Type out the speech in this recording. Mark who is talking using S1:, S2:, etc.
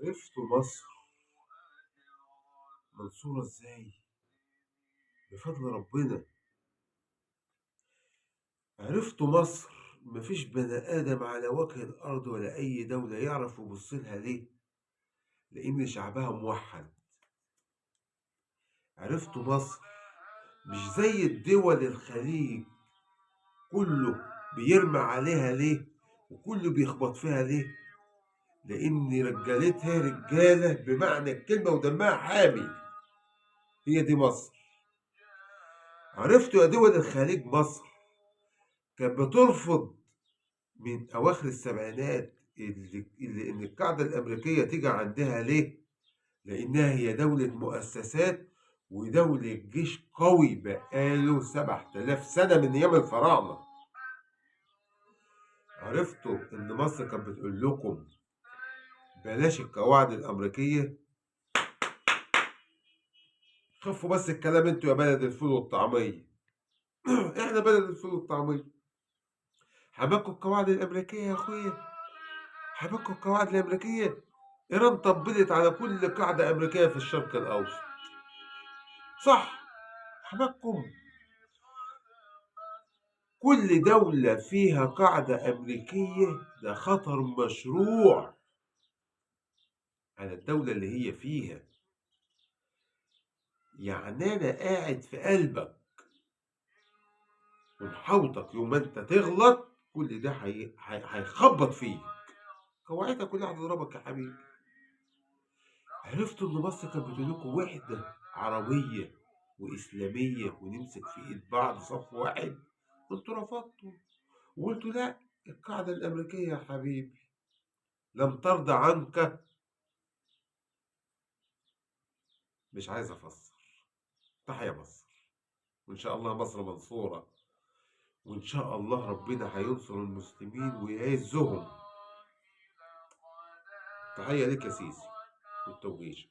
S1: عرفتوا مصر منصورة ازاي؟ بفضل ربنا. عرفتوا مصر مفيش بني آدم على وجه الأرض ولا أي دولة يعرف يبصلها ليه؟ لأن شعبها موحد. عرفتوا مصر مش زي الدول الخليج كله بيرمي عليها ليه؟ وكله بيخبط فيها ليه؟ لأن رجالتها رجالة بمعنى الكلمة ودمها حامي. هي دي مصر. عرفتوا يا دول الخليج مصر كانت بترفض من أواخر السبعينات اللي إن القاعدة الأمريكية تيجي عندها ليه؟ لأنها هي دولة مؤسسات ودولة جيش قوي بقاله 7000 سنة من أيام الفراعنة. عرفتوا إن مصر كانت بتقول لكم بلاش القواعد الأمريكية؟ خفوا بس الكلام انتوا يا بلد الفول والطعمية. احنا بلد الفول والطعمية. حباكوا القواعد الأمريكية يا أخويا. حباكوا القواعد الأمريكية. إيران طبلت على كل قاعدة أمريكية في الشرق الأوسط. صح. حباكم. كل دولة فيها قاعدة أمريكية ده خطر مشروع على الدولة اللي هي فيها. يعني أنا قاعد في قلبك ومحوطك يوم ما أنت تغلط كل ده هيخبط فيك. قواعدها كلها هتضربك يا حبيبي. عرفتوا إن مصر كانت بتقول لكم وحدة عربية وإسلامية ونمسك في إيد بعض صف واحد؟ انتوا رفضتوا وقلتوا لا، القاعدة الأمريكية يا حبيبي لم ترضى عنك. مش عايز أفسر. تحيا مصر. وإن شاء الله مصر منصورة. وإن شاء الله ربنا هينصر المسلمين ويعزهم. تحية ليك يا سيسي والتوجيه.